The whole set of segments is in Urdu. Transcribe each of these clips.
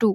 2।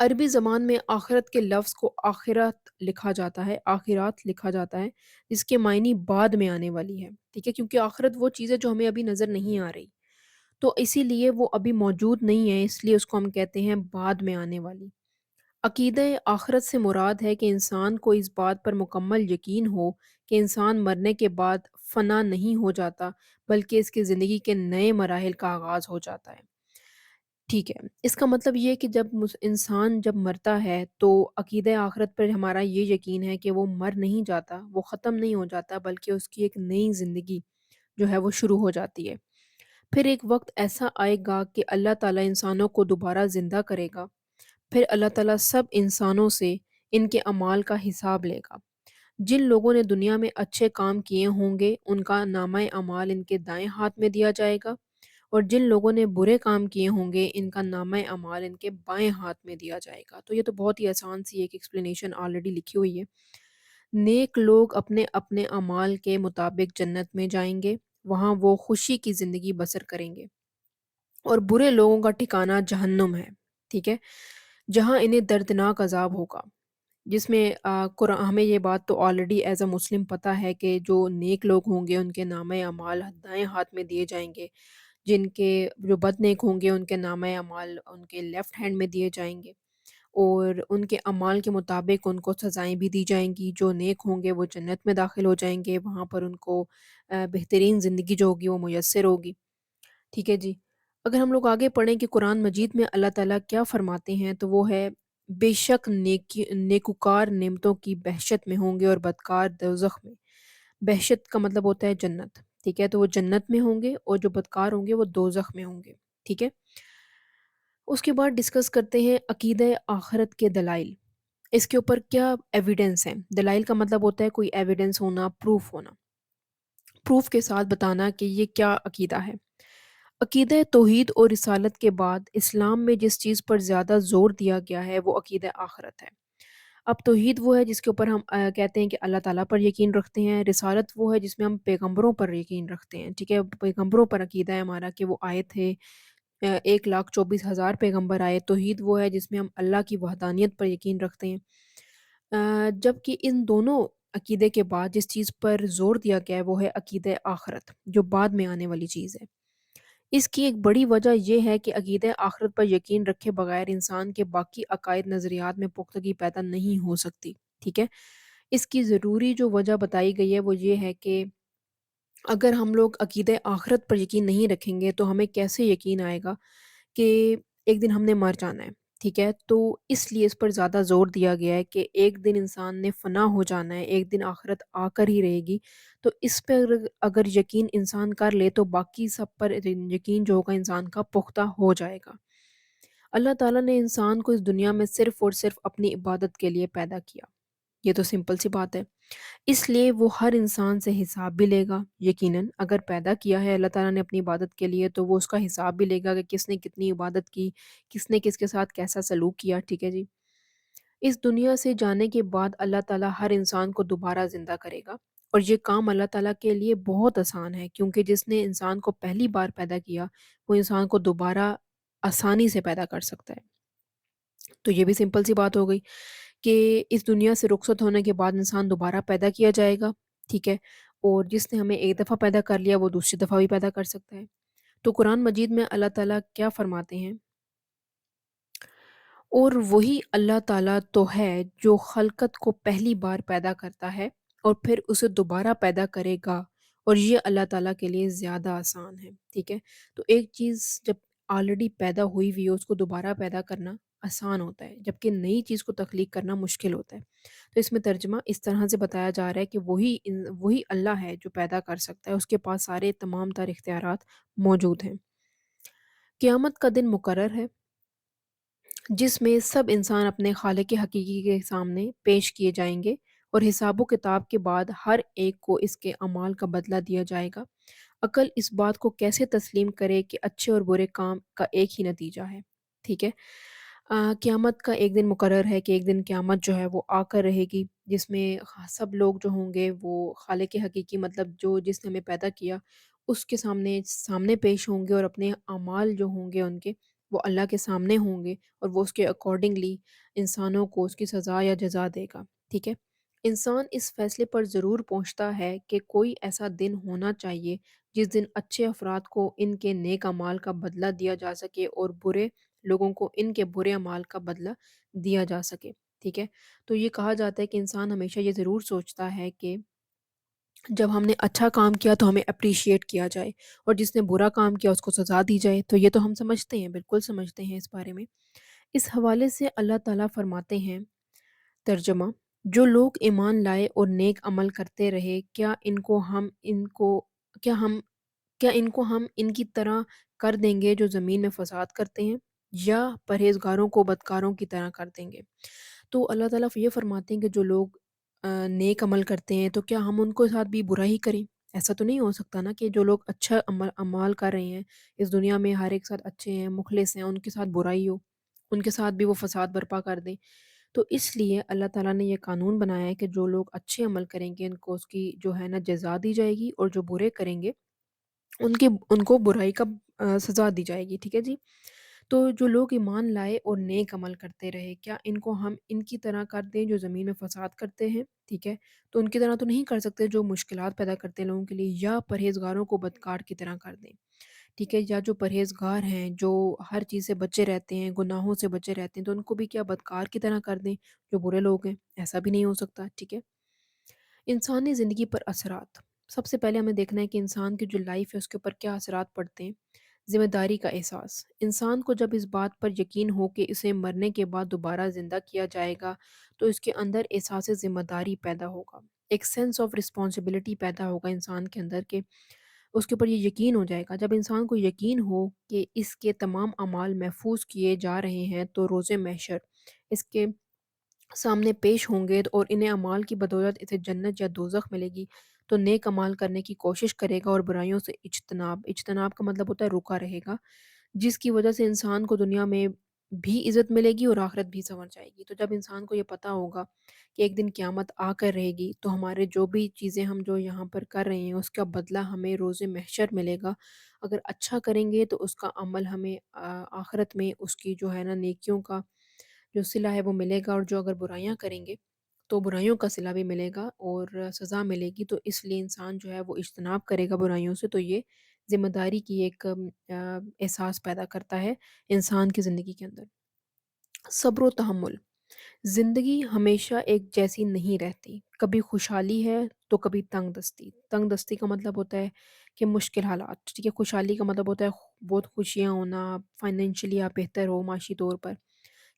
عربی زبان میں آخرت کے لفظ کو آخرت لکھا جاتا ہے، آخرات لکھا جاتا ہے، جس کے معنی بعد میں آنے والی ہے، ٹھیک ہے؟ کیونکہ آخرت وہ چیز ہے جو ہمیں ابھی نظر نہیں آ رہی، تو اسی لیے وہ ابھی موجود نہیں ہے، اس لیے اس کو ہم کہتے ہیں بعد میں آنے والی۔ عقیدہ آخرت سے مراد ہے کہ انسان کو اس بات پر مکمل یقین ہو کہ انسان مرنے کے بعد فنا نہیں ہو جاتا، بلکہ اس کی زندگی کے نئے مراحل کا آغاز ہو جاتا ہے۔ ٹھیک ہے، اس کا مطلب یہ ہے کہ جب انسان جب مرتا ہے تو عقیدہ آخرت پر ہمارا یہ یقین ہے کہ وہ مر نہیں جاتا، وہ ختم نہیں ہو جاتا، بلکہ اس کی ایک نئی زندگی جو ہے وہ شروع ہو جاتی ہے۔ پھر ایک وقت ایسا آئے گا کہ اللہ تعالیٰ انسانوں کو دوبارہ زندہ کرے گا، پھر اللہ تعالیٰ سب انسانوں سے ان کے اعمال کا حساب لے گا۔ جن لوگوں نے دنیا میں اچھے کام کیے ہوں گے ان کا نامہ اعمال ان کے دائیں ہاتھ میں دیا جائے گا، اور جن لوگوں نے برے کام کیے ہوں گے ان کا نامہ اعمال ان کے بائیں ہاتھ میں دیا جائے گا۔ تو یہ تو بہت ہی آسان سی ایک ایکسپلینیشن آلریڈی لکھی ہوئی ہے۔ نیک لوگ اپنے اپنے اعمال کے مطابق جنت میں جائیں گے، وہاں وہ خوشی کی زندگی بسر کریں گے، اور برے لوگوں کا ٹھکانہ جہنم ہے، ٹھیک ہے، جہاں انہیں دردناک عذاب ہوگا، جس میں قرآن ہمیں یہ بات تو آلریڈی ایز اے مسلم پتہ ہے کہ جو نیک لوگ ہوں گے ان کے نامہ اعمال دائیں ہاتھ میں دیے جائیں گے، جن کے جو بد نیک ہوں گے ان کے نامہ اعمال ان کے لیفٹ ہینڈ میں دیے جائیں گے، اور ان کے اعمال کے مطابق ان کو سزائیں بھی دی جائیں گی۔ جو نیک ہوں گے وہ جنت میں داخل ہو جائیں گے، وہاں پر ان کو بہترین زندگی جو ہوگی وہ میسر ہوگی، ٹھیک ہے جی۔ اگر ہم لوگ آگے پڑھیں کہ قرآن مجید میں اللہ تعالیٰ کیا فرماتے ہیں تو وہ ہے، بے شک نیکوکار نعمتوں کی بہشت میں ہوں گے اور بدکار دوزخ میں۔ بہشت کا مطلب ہوتا ہے جنت، ٹھیک ہے، تو وہ جنت میں ہوں گے، اور جو بدکار ہوں گے وہ دوزخ میں ہوں گے، ٹھیک ہے۔ اس کے بعد ڈسکس کرتے ہیں عقیدہ آخرت کے دلائل، اس کے اوپر کیا ایویڈنس ہے۔ دلائل کا مطلب ہوتا ہے کوئی ایویڈنس ہونا، پروف ہونا، پروف کے ساتھ بتانا کہ یہ کیا عقیدہ ہے۔ عقیدہ توحید اور رسالت کے بعد اسلام میں جس چیز پر زیادہ زور دیا گیا ہے وہ عقیدہ آخرت ہے۔ اب توحید وہ ہے جس کے اوپر ہم کہتے ہیں کہ اللہ تعالیٰ پر یقین رکھتے ہیں، رسالت وہ ہے جس میں ہم پیغمبروں پر یقین رکھتے ہیں، ٹھیک ہے، پیغمبروں پر عقیدہ ہے ہمارا کہ وہ آئے تھے، 1,24,000 پیغمبر آئے۔ توحید وہ ہے جس میں ہم اللہ کی وحدانیت پر یقین رکھتے ہیں۔ جبکہ ان دونوں عقیدے کے بعد جس چیز پر زور دیا گیا ہے وہ ہے عقیدہ آخرت، جو بعد میں آنے والی چیز ہے۔ اس کی ایک بڑی وجہ یہ ہے کہ عقیدہ آخرت پر یقین رکھے بغیر انسان کے باقی عقائد نظریات میں پختگی پیدا نہیں ہو سکتی، ٹھیک ہے۔ اس کی ضروری جو وجہ بتائی گئی ہے وہ یہ ہے کہ اگر ہم لوگ عقیدہ آخرت پر یقین نہیں رکھیں گے تو ہمیں کیسے یقین آئے گا کہ ایک دن ہم نے مر جانا ہے، ٹھیک ہے۔ تو اس لیے اس پر زیادہ زور دیا گیا ہے کہ ایک دن انسان نے فنا ہو جانا ہے، ایک دن آخرت آ کر ہی رہے گی، تو اس پہ اگر یقین انسان کر لے تو باقی سب پر یقین جو ہوگا انسان کا پختہ ہو جائے گا۔ اللہ تعالیٰ نے انسان کو اس دنیا میں صرف اور صرف اپنی عبادت کے لیے پیدا کیا، یہ تو سمپل سی بات ہے، اس لیے وہ ہر انسان سے حساب بھی لے گا۔ یقیناً اگر پیدا کیا ہے اللہ تعالیٰ نے اپنی عبادت کے لیے تو وہ اس کا حساب بھی لے گا کہ کس نے کتنی عبادت کی، کس نے کس کے ساتھ کیسا سلوک کیا، ٹھیک ہے جی۔ اس دنیا سے جانے کے بعد اللہ تعالیٰ ہر انسان کو دوبارہ زندہ کرے گا، اور یہ کام اللہ تعالیٰ کے لیے بہت آسان ہے، کیونکہ جس نے انسان کو پہلی بار پیدا کیا وہ انسان کو دوبارہ آسانی سے پیدا کر سکتا ہے۔ تو یہ بھی سمپل سی بات ہو گئی کہ اس دنیا سے رخصت ہونے کے بعد انسان دوبارہ پیدا کیا جائے گا، ٹھیک ہے، اور جس نے ہمیں ایک دفعہ پیدا کر لیا وہ دوسری دفعہ بھی پیدا کر سکتا ہے۔ تو قرآن مجید میں اللہ تعالیٰ کیا فرماتے ہیں، اور وہی اللہ تعالیٰ تو ہے جو خلقت کو پہلی بار پیدا کرتا ہے اور پھر اسے دوبارہ پیدا کرے گا، اور یہ اللہ تعالیٰ کے لیے زیادہ آسان ہے، ٹھیک ہے۔ تو ایک چیز جب آلریڈی پیدا ہوئی ہوئی ہے اس کو دوبارہ پیدا کرنا آسان ہوتا ہے، جبکہ نئی چیز کو تخلیق کرنا مشکل ہوتا ہے۔ تو اس میں ترجمہ اس طرح سے بتایا جا رہا ہے کہ وہی اللہ ہے جو پیدا کر سکتا ہے، اس کے پاس سارے تمام تر اختیارات موجود ہیں۔ قیامت کا دن مقرر ہے جس میں سب انسان اپنے خالق حقیقی کے سامنے پیش کیے جائیں گے، اور حساب و کتاب کے بعد ہر ایک کو اس کے اعمال کا بدلہ دیا جائے گا۔ عقل اس بات کو کیسے تسلیم کرے کہ اچھے اور برے کام کا ایک ہی نتیجہ ہے، ٹھیک ہے۔ قیامت کا ایک دن مقرر ہے کہ ایک دن قیامت جو ہے وہ آ کر رہے گی، جس میں سب لوگ جو ہوں گے وہ خالق حقیقی مطلب جو جس نے ہمیں پیدا کیا اس کے سامنے پیش ہوں گے، اور اپنے اعمال جو ہوں گے ان کے وہ اللہ کے سامنے ہوں گے اور وہ اس کے اکارڈنگلی انسانوں کو اس کی سزا یا جزا دے گا، ٹھیک ہے؟ انسان اس فیصلے پر ضرور پہنچتا ہے کہ کوئی ایسا دن ہونا چاہیے جس دن اچھے افراد کو ان کے نیک اعمال کا بدلہ دیا جا سکے اور برے لوگوں کو ان کے برے اعمال کا بدلہ دیا جا سکے، ٹھیک ہے؟ تو یہ کہا جاتا ہے کہ انسان ہمیشہ یہ ضرور سوچتا ہے کہ جب ہم نے اچھا کام کیا تو ہمیں اپریشیٹ کیا جائے، اور جس نے برا کام کیا اس کو سزا دی جائے۔ تو یہ تو ہم سمجھتے ہیں، بالکل سمجھتے ہیں اس بارے میں۔ اس حوالے سے اللہ تعالیٰ فرماتے ہیں، ترجمہ: جو لوگ ایمان لائے اور نیک عمل کرتے رہے، کیا ہم ان کی طرح کر دیں گے جو زمین میں فساد کرتے ہیں، یا پرہیزگاروں کو بدکاروں کی طرح کر دیں گے؟ تو اللہ تعالیٰ یہ فرماتے ہیں کہ جو لوگ نیک عمل کرتے ہیں تو کیا ہم ان کو ساتھ بھی برا ہی کریں؟ ایسا تو نہیں ہو سکتا نا کہ جو لوگ اچھا اعمال کر رہے ہیں اس دنیا میں، ہر ایک ساتھ اچھے ہیں، مخلص ہیں، ان کے ساتھ برائی ہو، ان کے ساتھ بھی وہ فساد برپا کر دیں۔ تو اس لیے اللہ تعالیٰ نے یہ قانون بنایا ہے کہ جو لوگ اچھے عمل کریں گے ان کو اس کی جو ہے نا جزا دی جائے گی، اور جو برے کریں گے ان کو برائی کا سزا دی جائے گی، ٹھیک ہے جی؟ تو جو لوگ ایمان لائے اور نیک عمل کرتے رہے، کیا ان کو ہم ان کی طرح کر دیں جو زمین میں فساد کرتے ہیں، ٹھیک ہے؟ تو ان کی طرح تو نہیں کر سکتے جو مشکلات پیدا کرتے ہیں لوگوں کے لیے، یا پرہیزگاروں کو بدکار کی طرح کر دیں، ٹھیک ہے؟ یا جو پرہیزگار ہیں، جو ہر چیز سے بچے رہتے ہیں، گناہوں سے بچے رہتے ہیں، تو ان کو بھی کیا بدکار کی طرح کر دیں جو برے لوگ ہیں؟ ایسا بھی نہیں ہو سکتا، ٹھیک ہے؟ انسانی زندگی پر اثرات: سب سے پہلے ہمیں دیکھنا ہے کہ انسان کی جو لائف ہے اس کے اوپر کیا اثرات پڑتے ہیں۔ ذمہ داری کا احساس: انسان کو جب اس بات پر یقین ہو کہ اسے مرنے کے بعد دوبارہ زندہ کیا جائے گا تو اس کے اندر احساس ذمہ داری پیدا ہوگا، ایک سینس آف رسپانسبلٹی پیدا ہوگا انسان کے اندر، کہ اس کے اوپر یہ یقین ہو جائے گا۔ جب انسان کو یقین ہو کہ اس کے تمام اعمال محفوظ کیے جا رہے ہیں تو روز محشر اس کے سامنے پیش ہوں گے، اور انہیں اعمال کی بدولت اسے جنت یا دوزخ ملے گی، تو نیک اعمال کرنے کی کوشش کرے گا اور برائیوں سے اجتناب کا مطلب ہوتا ہے رکا رہے گا، جس کی وجہ سے انسان کو دنیا میں بھی عزت ملے گی اور آخرت بھی سنور جائے گی۔ تو جب انسان کو یہ پتہ ہوگا کہ ایک دن قیامت آ کر رہے گی تو ہمارے جو بھی چیزیں ہم جو یہاں پر کر رہے ہیں اس کا بدلہ ہمیں روز محشر ملے گا، اگر اچھا کریں گے تو اس کا عمل ہمیں آخرت میں اس کی جو ہے نا نیکیوں کا جو صلہ ہے وہ ملے گا، اور جو اگر برائیاں کریں گے تو برائیوں کا صلہ بھی ملے گا اور سزا ملے گی۔ تو اس لیے انسان جو ہے وہ اجتناب کرے گا برائیوں سے، تو یہ ذمہ داری کی ایک احساس پیدا کرتا ہے انسان کی زندگی کے اندر۔ صبر و تحمل: زندگی ہمیشہ ایک جیسی نہیں رہتی، کبھی خوشحالی ہے تو کبھی تنگ دستی۔ تنگ دستی کا مطلب ہوتا ہے کہ مشکل حالات، ٹھیک ہے؟ خوشحالی کا مطلب ہوتا ہے بہت خوشیاں ہونا، فائنینشلی آپ بہتر ہو معاشی طور پر۔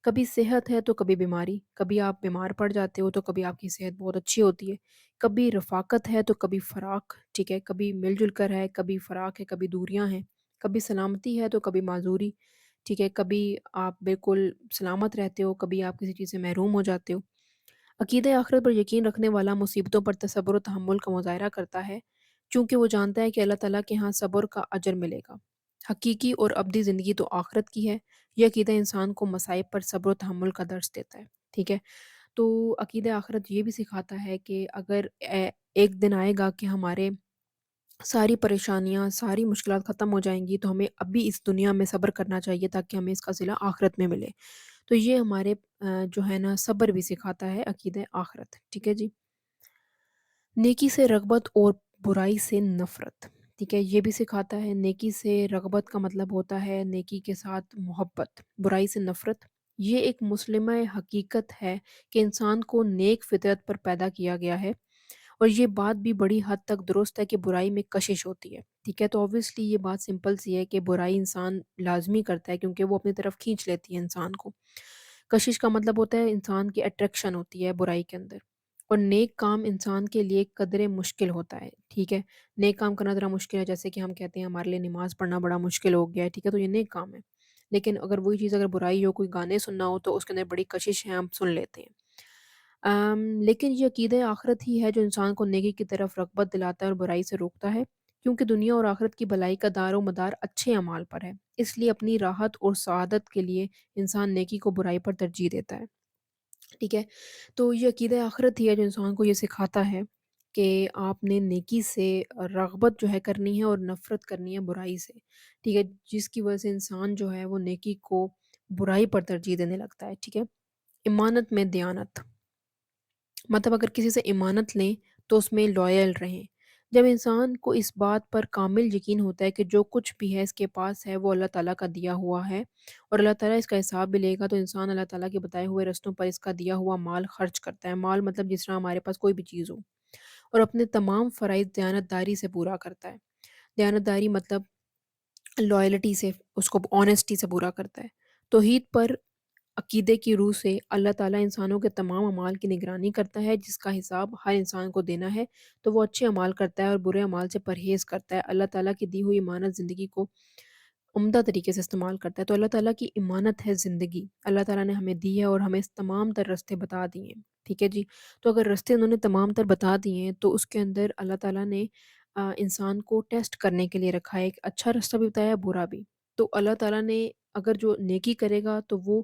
کبھی صحت ہے تو کبھی بیماری، کبھی آپ بیمار پڑ جاتے ہو تو کبھی آپ کی صحت بہت اچھی ہوتی ہے، کبھی رفاقت ہے تو کبھی فراق، ٹھیک ہے؟ کبھی مل جل کر ہے، کبھی فراق ہے، کبھی دوریاں ہیں، کبھی سلامتی ہے تو کبھی معذوری، ٹھیک ہے؟ کبھی آپ بالکل سلامت رہتے ہو، کبھی آپ کسی چیز سے محروم ہو جاتے ہو۔ عقیدہ آخرت پر یقین رکھنے والا مصیبتوں پر صبر و تحمل کا مظاہرہ کرتا ہے، چونکہ وہ جانتا ہے کہ اللہ تعالیٰ کے ہاں صبر کا اجر ملے گا۔ حقیقی اور ابدی زندگی تو آخرت کی ہے۔ یہ عقیدہ انسان کو مصائب پر صبر و تحمل کا درس دیتا ہے، ٹھیک ہے؟ تو عقیدہ آخرت یہ بھی سکھاتا ہے کہ اگر ایک دن آئے گا کہ ہمارے ساری پریشانیاں، ساری مشکلات ختم ہو جائیں گی، تو ہمیں ابھی اس دنیا میں صبر کرنا چاہیے تاکہ ہمیں اس کا صلہ آخرت میں ملے۔ تو یہ ہمارے جو ہے نا صبر بھی سکھاتا ہے عقیدہ آخرت، ٹھیک ہے جی؟ نیکی سے رغبت اور برائی سے نفرت، ٹھیک ہے؟ یہ بھی سکھاتا ہے۔ نیکی سے رغبت کا مطلب ہوتا ہے نیکی کے ساتھ محبت، برائی سے نفرت۔ یہ ایک مسلمہ حقیقت ہے کہ انسان کو نیک فطرت پر پیدا کیا گیا ہے، اور یہ بات بھی بڑی حد تک درست ہے کہ برائی میں کشش ہوتی ہے، ٹھیک ہے؟ تو اوبویسلی یہ بات سمپل سی ہے کہ برائی انسان لازمی کرتا ہے کیونکہ وہ اپنی طرف کھینچ لیتی ہے انسان کو۔ کشش کا مطلب ہوتا ہے انسان کی اٹریکشن ہوتی ہے برائی کے اندر، اور نیک کام انسان کے لیے قدرے مشکل ہوتا ہے، ٹھیک ہے؟ نیک کام کرنا ذرا مشکل ہے، جیسے کہ ہم کہتے ہیں ہمارے لیے نماز پڑھنا بڑا مشکل ہو گیا ہے، ٹھیک ہے؟ تو یہ نیک کام ہے، لیکن اگر وہی چیز اگر برائی ہو، کوئی گانے سننا ہو، تو اس کے اندر بڑی کشش ہے، ہم سن لیتے ہیں۔ لیکن یہ عقیدہ آخرت ہی ہے جو انسان کو نیکی کی طرف رغبت دلاتا ہے اور برائی سے روکتا ہے، کیونکہ دنیا اور آخرت کی بھلائی کا دار و مدار اچھے اعمال پر ہے، اس لیے اپنی راحت اور سعادت کے لیے انسان نیکی کو برائی پر ترجیح دیتا ہے، ٹھیک ہے؟ تو یہ عقیدہ آخرت ہی ہے جو انسان کو یہ سکھاتا ہے کہ آپ نے نیکی سے رغبت جو ہے کرنی ہے اور نفرت کرنی ہے برائی سے، ٹھیک ہے؟ جس کی وجہ سے انسان جو ہے وہ نیکی کو برائی پر ترجیح دینے لگتا ہے، ٹھیک ہے؟ امانت میں دیانت، مطلب اگر کسی سے امانت لیں تو اس میں لائل رہیں۔ جب انسان کو اس بات پر کامل یقین ہوتا ہے کہ جو کچھ بھی ہے اس کے پاس ہے وہ اللہ تعالیٰ کا دیا ہوا ہے اور اللہ تعالیٰ اس کا حساب بھی لے گا، تو انسان اللہ تعالیٰ کے بتائے ہوئے رستوں پر اس کا دیا ہوا مال خرچ کرتا ہے۔ مال مطلب جس طرح ہمارے پاس کوئی بھی چیز ہو، اور اپنے تمام فرائض دیانتداری سے پورا کرتا ہے۔ دیانتداری مطلب لائلٹی سے، اس کو آنیسٹی سے پورا کرتا ہے۔ توحید پر عقیدے کی روح سے اللہ تعالیٰ انسانوں کے تمام اعمال کی نگرانی کرتا ہے، جس کا حساب ہر انسان کو دینا ہے، تو وہ اچھے اعمال کرتا ہے اور برے اعمال سے پرہیز کرتا ہے، اللہ تعالیٰ کی دی ہوئی امانت زندگی کو عمدہ طریقے سے استعمال کرتا ہے۔ تو اللہ تعالیٰ کی امانت ہے زندگی، اللہ تعالیٰ نے ہمیں دی ہے اور ہمیں اس تمام تر راستے بتا دیے ہیں، ٹھیک ہے جی؟ تو اگر راستے انہوں نے تمام تر بتا دیے ہیں تو اس کے اندر اللہ تعالیٰ نے انسان کو ٹیسٹ کرنے کے لیے رکھا ہے، ایک اچھا راستہ بھی بتایا، برا بھی۔ تو اللہ تعالیٰ نے اگر جو نیکی کرے گا تو وہ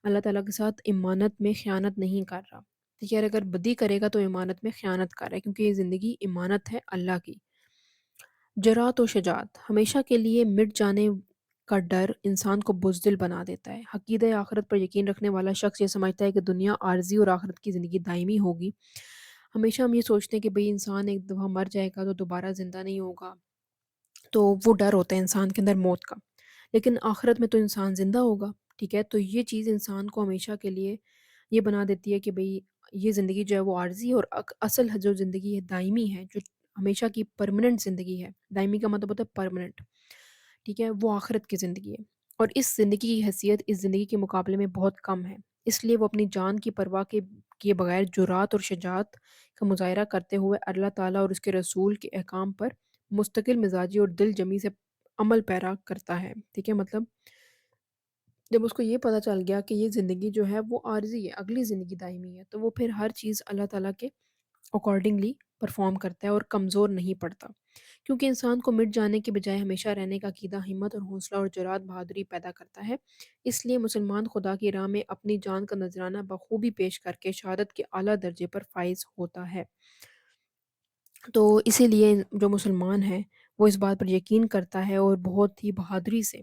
اللہ تعالیٰ کے ساتھ امانت میں خیانت نہیں کر رہا، ٹھیک ہے؟ اور اگر بدی کرے گا تو امانت میں خیانت کر رہا ہے، کیونکہ یہ زندگی امانت ہے اللہ کی۔ جرات و شجاعت، ہمیشہ کے لیے مٹ جانے کا ڈر انسان کو بزدل بنا دیتا ہے۔ عقیدہ آخرت پر یقین رکھنے والا شخص یہ سمجھتا ہے کہ دنیا عارضی اور آخرت کی زندگی دائمی ہوگی۔ ہمیشہ ہم یہ سوچتے ہیں کہ بھئی انسان ایک دفعہ مر جائے گا تو دوبارہ زندہ نہیں ہوگا، تو وہ ڈر ہوتا ہے انسان کے اندر موت کا۔ لیکن آخرت میں تو انسان زندہ ہوگا، ٹھیک ہے؟ تو یہ چیز انسان کو ہمیشہ کے لیے یہ بنا دیتی ہے کہ بھئی یہ زندگی جو ہے وہ عارضی ہے، اور اصل جو زندگی ہے دائمی ہے، جو ہمیشہ کی پرماننٹ زندگی ہے۔ دائمی کا مطلب ہوتا ہے پرماننٹ، ٹھیک ہے؟ وہ آخرت کی زندگی ہے، اور اس زندگی کی حیثیت اس زندگی کے مقابلے میں بہت کم ہے۔ اس لیے وہ اپنی جان کی پرواہ کیے بغیر جرات اور شجاعت کا مظاہرہ کرتے ہوئے اللہ تعالیٰ اور اس کے رسول کے احکام پر مستقل مزاجی اور دل جمی سے عمل پیرا کرتا ہے، ٹھیک ہے؟ مطلب جب اس کو یہ پتہ چل گیا کہ یہ زندگی جو ہے وہ عارضی ہے، اگلی زندگی دائمی ہے، تو وہ پھر ہر چیز اللہ تعالیٰ کے اکارڈنگلی پرفارم کرتا ہے اور کمزور نہیں پڑتا، کیونکہ انسان کو مٹ جانے کے بجائے ہمیشہ رہنے کا عقیدہ ہمت اور حوصلہ اور جرات بہادری پیدا کرتا ہے۔ اس لیے مسلمان خدا کی راہ میں اپنی جان کا نذرانہ بخوبی پیش کر کے شہادت کے اعلیٰ درجے پر فائز ہوتا ہے۔ تو اسی لیے جو مسلمان ہے وہ اس بات پر یقین کرتا ہے اور بہت ہی بہادری سے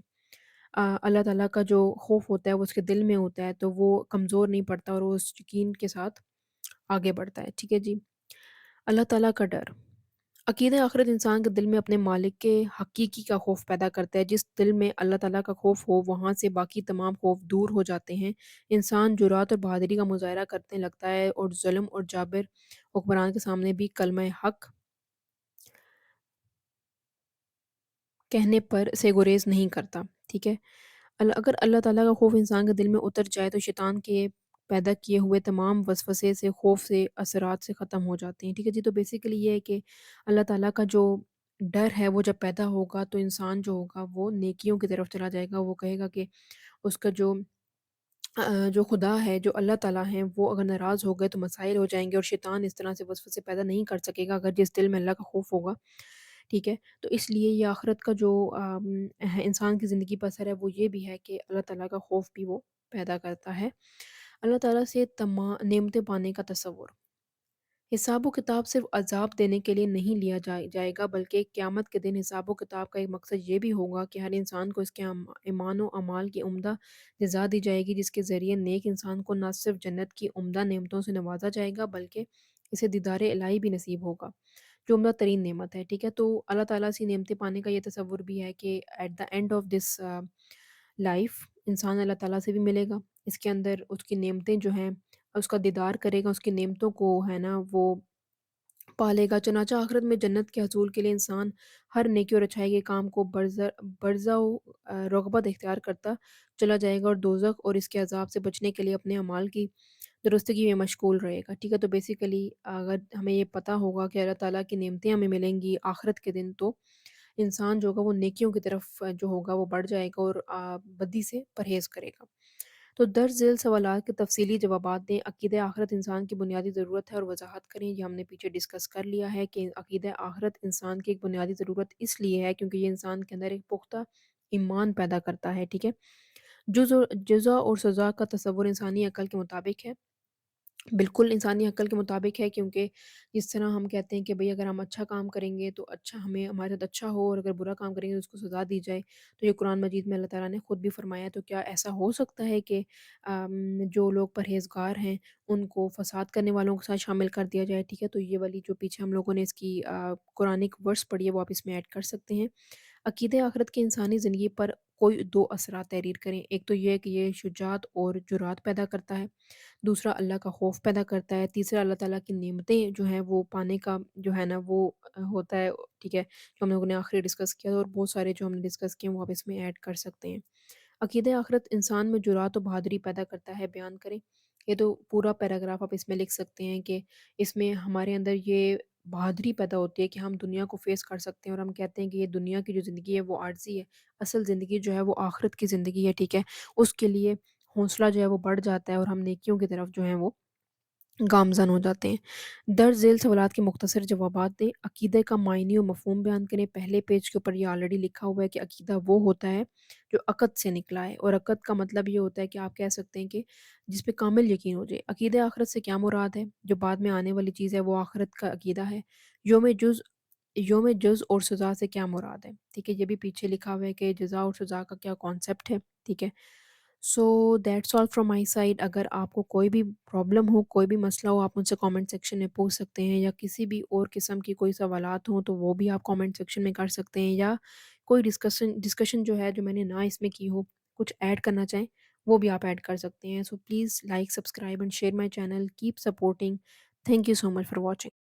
اللہ تعالیٰ کا جو خوف ہوتا ہے وہ اس کے دل میں ہوتا ہے، تو وہ کمزور نہیں پڑتا اور وہ اس یقین کے ساتھ آگے بڑھتا ہے، ٹھیک ہے جی؟ اللہ تعالیٰ کا ڈر، عقیدہ آخرت انسان کے دل میں اپنے مالک کے حقیقی کا خوف پیدا کرتا ہے۔ جس دل میں اللہ تعالیٰ کا خوف ہو وہاں سے باقی تمام خوف دور ہو جاتے ہیں۔ انسان جرات اور بہادری کا مظاہرہ کرنے لگتا ہے اور ظلم اور جابر حکمران کے سامنے بھی کلمہ حق کہنے پر سے گریز نہیں کرتا، ٹھیک ہے؟ اگر اللہ تعالیٰ کا خوف انسان کے دل میں اتر جائے تو شیطان کے پیدا کیے ہوئے تمام وسوسے سے، خوف سے، اثرات سے ختم ہو جاتے ہیں، ٹھیک ہے جی؟ تو بیسیکلی یہ ہے کہ اللہ تعالیٰ کا جو ڈر ہے وہ جب پیدا ہوگا تو انسان جو ہوگا وہ نیکیوں کی طرف چلا جائے گا۔ وہ کہے گا کہ اس کا جو خدا ہے، جو اللہ تعالیٰ ہیں، وہ اگر ناراض ہو گئے تو مسائل ہو جائیں گے، اور شیطان اس طرح سے وسوسے پیدا نہیں کر سکے گا اگر جس دل میں اللہ کا خوف ہوگا، ٹھیک ہے؟ تو اس لیے یہ آخرت کا جو انسان کی زندگی پر اثر ہے وہ یہ بھی ہے کہ اللہ تعالیٰ کا خوف بھی وہ پیدا کرتا ہے۔ اللہ تعالیٰ سے تمام نعمتیں پانے کا تصور، حساب و کتاب صرف عذاب دینے کے لیے نہیں لیا جائے گا، بلکہ قیامت کے دن حساب و کتاب کا ایک مقصد یہ بھی ہوگا کہ ہر انسان کو اس کے ایمان و اعمال کی عمدہ جزا دی جائے گی، جس کے ذریعے نیک انسان کو نہ صرف جنت کی عمدہ نعمتوں سے نوازا جائے گا بلکہ اسے دیدار الہی بھی نصیب ہوگا، جو عمدہ ترین نعمت ہے، ٹھیک ہے؟ تو اللہ تعالیٰ سے نعمتیں پانے کا یہ تصور بھی ہے کہ at the end of this life انسان اللہ تعالیٰ سے بھی ملے گا، اس کے اندر اس کی نعمتیں جو ہیں اس کا دیدار کرے گا، اس کی نعمتوں کو ہے نا وہ پالے گا۔ چنانچہ آخرت میں جنت کے حصول کے لیے انسان ہر نیکی اور اچھائی کے کام کو برزہ و رغبت اختیار کرتا چلا جائے گا، اور دوزخ اور اس کے عذاب سے بچنے کے لیے اپنے اعمال کی درستگی میں مشغول رہے گا، ٹھیک ہے؟ تو بیسیکلی اگر ہمیں یہ پتہ ہوگا کہ اللہ تعالیٰ کی نعمتیں ہمیں ملیں گی آخرت کے دن، تو انسان جو ہوگا وہ نیکیوں کی طرف جو ہوگا وہ بڑھ جائے گا اور بدی سے پرہیز کرے گا۔ تو درج ذیل سوالات کے تفصیلی جوابات دیں۔ عقیدہ آخرت انسان کی بنیادی ضرورت ہے اور وضاحت کریں۔ یہ ہم نے پیچھے ڈسکس کر لیا ہے کہ عقیدہ آخرت انسان کی ایک بنیادی ضرورت اس لیے ہے کیونکہ یہ انسان کے اندر ایک پختہ ایمان پیدا کرتا ہے، ٹھیک ہے؟ جزا اور سزا کا تصور انسانی عقل کے مطابق ہے، بالکل انسانی عقل کے مطابق ہے، کیونکہ جس طرح ہم کہتے ہیں کہ بھئی اگر ہم اچھا کام کریں گے تو اچھا ہمیں ہمارے ساتھ اچھا ہو، اور اگر برا کام کریں گے تو اس کو سزا دی جائے۔ تو یہ قرآن مجید میں اللہ تعالیٰ نے خود بھی فرمایا ہے، تو کیا ایسا ہو سکتا ہے کہ جو لوگ پرہیزگار ہیں ان کو فساد کرنے والوں کے ساتھ شامل کر دیا جائے؟ ٹھیک ہے، تو یہ والی جو پیچھے ہم لوگوں نے اس کی قرآنک ورس پڑھی ہے وہ آپ اس میں ایڈ کر سکتے ہیں۔ عقیدۂ آخرت کی انسانی زندگی پر کوئی دو اثرات تحریر کریں۔ ایک تو یہ کہ یہ شجاعت اور جرات پیدا کرتا ہے، دوسرا اللہ کا خوف پیدا کرتا ہے، تیسرا اللہ تعالیٰ کی نعمتیں جو ہیں وہ پانے کا جو ہے نا وہ ہوتا ہے، ٹھیک ہے، جو ہم لوگوں نے آخری ڈسکس کیا، اور بہت سارے جو ہم نے ڈسکس کیے ہیں وہ آپ اس میں ایڈ کر سکتے ہیں۔ عقیدۂ آخرت انسان میں جرات و بہادری پیدا کرتا ہے، بیان کریں۔ یہ تو پورا پیراگراف آپ اس میں لکھ سکتے ہیں کہ اس میں ہمارے اندر یہ بہادری پیدا ہوتی ہے کہ ہم دنیا کو فیس کر سکتے ہیں، اور ہم کہتے ہیں کہ یہ دنیا کی جو زندگی ہے وہ عارضی ہے، اصل زندگی جو ہے وہ آخرت کی زندگی ہے، ٹھیک ہے۔ اس کے لیے حوصلہ جو ہے وہ بڑھ جاتا ہے، اور ہم نیکیوں کی طرف جو ہیں وہ گامزن ہو جاتے ہیں۔ درج ذیل سوالات کے مختصر جوابات دیں۔ عقیدہ کا معنی و مفہوم بیان کریں۔ پہلے پیج کے اوپر یہ آلریڈی لکھا ہوا ہے کہ عقیدہ وہ ہوتا ہے جو عقد سے نکلا ہے، اور عقد کا مطلب یہ ہوتا ہے کہ آپ کہہ سکتے ہیں کہ جس پہ کامل یقین ہو جائے۔ عقیدہ آخرت سے کیا مراد ہے؟ جو بعد میں آنے والی چیز ہے وہ آخرت کا عقیدہ ہے۔ یوم جز اور سزا سے کیا مراد ہے؟ ٹھیک ہے، یہ بھی پیچھے لکھا ہوا ہے کہ جزا اور سزا کا کیا کانسیپٹ ہے، ٹھیک ہے۔ So that's all from my side. اگر آپ کو کوئی بھی پرابلم ہو، کوئی بھی مسئلہ ہو، آپ مجھ سے کامنٹ سیکشن میں پوچھ سکتے ہیں، یا کسی بھی اور قسم کی کوئی سوالات ہوں تو وہ بھی آپ کامنٹ سیکشن میں کر سکتے ہیں، یا کوئی ڈسکشن جو ہے جو میں نے نہ اس میں کی ہو، کچھ ایڈ کرنا چاہیں وہ بھی آپ ایڈ کر سکتے ہیں۔ So please like, subscribe and share my channel, keep supporting. Thank you so much for watching.